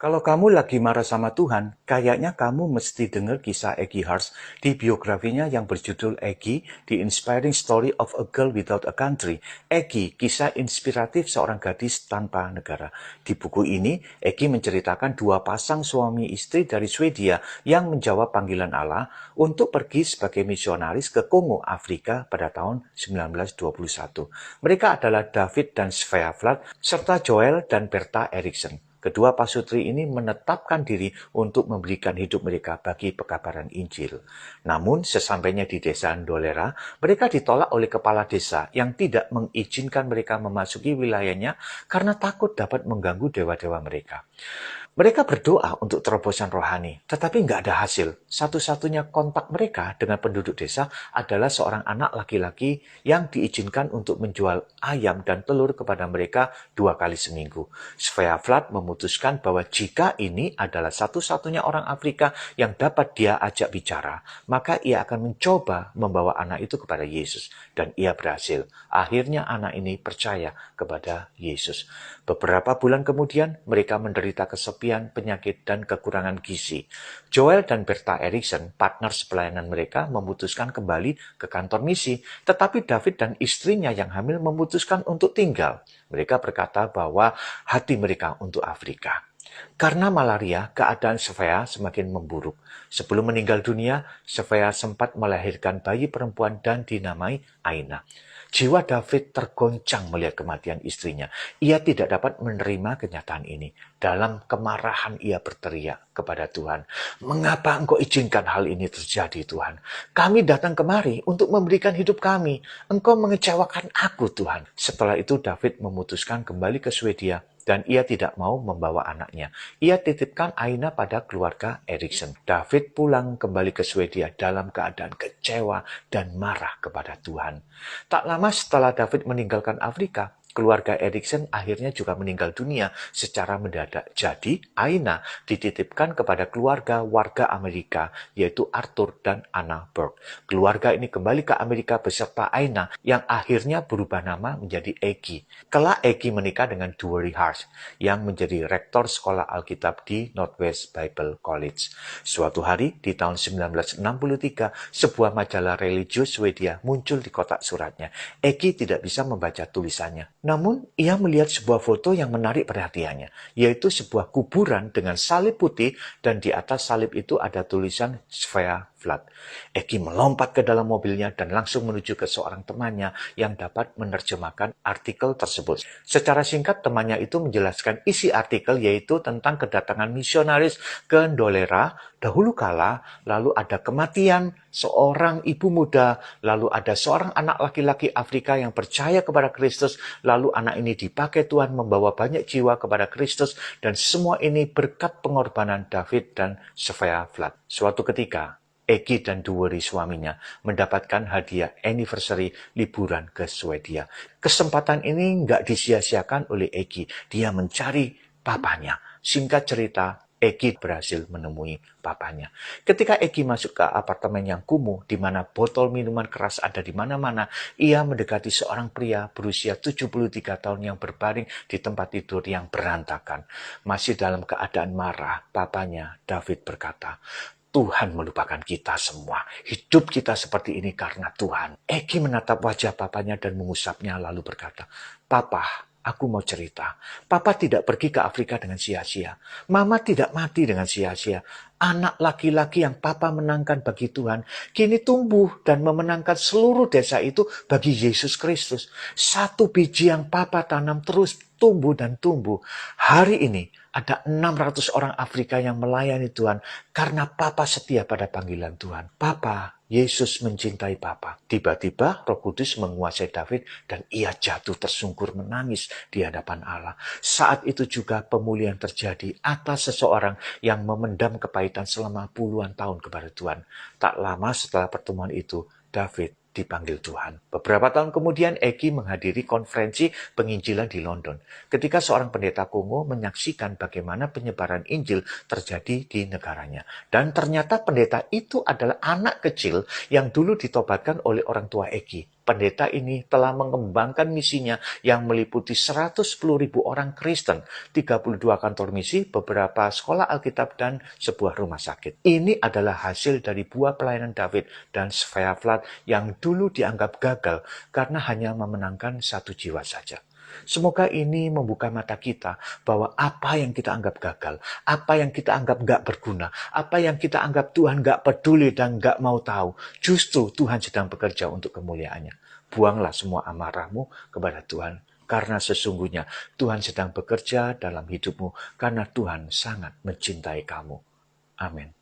Kalau kamu lagi marah sama Tuhan, kayaknya kamu mesti dengar kisah Eggy Hars di biografinya yang berjudul Eggy, The Inspiring Story of a Girl Without a Country. Eggy, kisah inspiratif seorang gadis tanpa negara. Di buku ini, Eggy menceritakan dua pasang suami istri dari Swedia yang menjawab panggilan Allah untuk pergi sebagai misionaris ke Kongo, Afrika pada tahun 1921. Mereka adalah David dan Svea Vlad, serta Joel dan Berta Eriksson. Kedua pasutri ini menetapkan diri untuk memberikan hidup mereka bagi pekabaran Injil. Namun, sesampainya di desa Ndolera, mereka ditolak oleh kepala desa yang tidak mengizinkan mereka memasuki wilayahnya karena takut dapat mengganggu dewa-dewa mereka. Mereka berdoa untuk terobosan rohani, tetapi nggak ada hasil. Satu-satunya kontak mereka dengan penduduk desa adalah seorang anak laki-laki yang diizinkan untuk menjual ayam dan telur kepada mereka 2 kali seminggu. Svea Vlad memutuskan bahwa jika ini adalah satu-satunya orang Afrika yang dapat dia ajak bicara, maka ia akan mencoba membawa anak itu kepada Yesus. Dan ia berhasil. Akhirnya anak ini percaya kepada Yesus. Beberapa bulan kemudian, mereka menderita kesepian, penyakit, dan kekurangan gizi. Joel dan Berta Eriksson, partner sepelayanan mereka, memutuskan kembali ke kantor misi. Tetapi David dan istrinya yang hamil memutuskan untuk tinggal. Mereka berkata bahwa hati mereka untuk Afrika. Karena malaria, keadaan Svea semakin memburuk. Sebelum meninggal dunia, Svea sempat melahirkan bayi perempuan dan dinamai Aina. Jiwa David tergoncang melihat kematian istrinya. Ia tidak dapat menerima kenyataan ini. Dalam kemarahan ia berteriak kepada Tuhan, "Mengapa Engkau izinkan hal ini terjadi, Tuhan? Kami datang kemari untuk memberikan hidup kami. Engkau mengecewakan aku, Tuhan." Setelah itu David memutuskan kembali ke Swedia dan ia tidak mau membawa anaknya. Ia titipkan Aina pada keluarga Eriksson. David pulang kembali ke Swedia dalam keadaan kecewa dan marah kepada Tuhan. Tak lama setelah David meninggalkan Afrika, keluarga Eriksson akhirnya juga meninggal dunia secara mendadak. Jadi, Aina dititipkan kepada keluarga warga Amerika, yaitu Arthur dan Anna Burke. Keluarga ini kembali ke Amerika beserta Aina, yang akhirnya berubah nama menjadi Eggy. Kelak Eggy menikah dengan Dewey Hars, yang menjadi rektor sekolah Alkitab di Northwest Bible College. Suatu hari di tahun 1963, sebuah majalah religius Swedia muncul di kotak suratnya. Eggy tidak bisa membaca tulisannya. Namun, ia melihat sebuah foto yang menarik perhatiannya, yaitu sebuah kuburan dengan salib putih dan di atas salib itu ada tulisan Svea Vlad. Eggy melompat ke dalam mobilnya dan langsung menuju ke seorang temannya yang dapat menerjemahkan artikel tersebut. Secara singkat, temannya itu menjelaskan isi artikel yaitu tentang kedatangan misionaris ke Ndolera dahulu kala, lalu ada kematian seorang ibu muda, lalu ada seorang anak laki-laki Afrika yang percaya kepada Kristus, lalu anak ini dipakai Tuhan membawa banyak jiwa kepada Kristus, dan semua ini berkat pengorbanan David dan Svea Vlad. Suatu ketika, Eggy dan Dewey suaminya mendapatkan hadiah anniversary liburan ke Swedia. Kesempatan ini nggak disia-siakan oleh Eggy. Dia mencari papanya. Singkat cerita, Eggy berhasil menemui papanya. Ketika Eggy masuk ke apartemen yang kumuh, di mana botol minuman keras ada di mana-mana, ia mendekati seorang pria berusia 73 tahun yang berbaring di tempat tidur yang berantakan. Masih dalam keadaan marah, papanya, David, berkata, "Tuhan melupakan kita semua. Hidup kita seperti ini karena Tuhan." Eggy menatap wajah papanya dan mengusapnya lalu berkata, "Papa, aku mau cerita. Papa tidak pergi ke Afrika dengan sia-sia. Mama tidak mati dengan sia-sia. Anak laki-laki yang Papa menangkan bagi Tuhan, kini tumbuh dan memenangkan seluruh desa itu bagi Yesus Kristus. Satu biji yang Papa tanam terus tumbuh dan tumbuh. Hari ini ada 600 orang Afrika yang melayani Tuhan karena Papa setia pada panggilan Tuhan. Papa, Yesus mencintai Papa." Tiba-tiba Roh Kudus menguasai David dan ia jatuh tersungkur menangis di hadapan Allah. Saat itu juga pemulihan terjadi atas seseorang yang memendam kepahitan selama puluhan tahun kepada Tuhan. Tak lama setelah pertemuan itu, David dipanggil Tuhan. Beberapa tahun kemudian, Eggy menghadiri konferensi penginjilan di London. Ketika seorang pendeta Kongo menyaksikan bagaimana penyebaran Injil terjadi di negaranya. Dan ternyata pendeta itu adalah anak kecil yang dulu ditobatkan oleh orang tua Eggy. pendeta ini telah mengembangkan misinya yang meliputi 110.000 orang Kristen, 32 kantor misi, beberapa sekolah Alkitab, dan sebuah rumah sakit. Ini adalah hasil dari buah pelayanan David dan Sveaflat yang dulu dianggap gagal karena hanya memenangkan satu jiwa saja. Semoga ini membuka mata kita bahwa apa yang kita anggap gagal, apa yang kita anggap gak berguna, apa yang kita anggap Tuhan gak peduli dan gak mau tahu, justru Tuhan sedang bekerja untuk kemuliaannya. Buanglah semua amarahmu kepada Tuhan, karena sesungguhnya Tuhan sedang bekerja dalam hidupmu, karena Tuhan sangat mencintai kamu. Amin.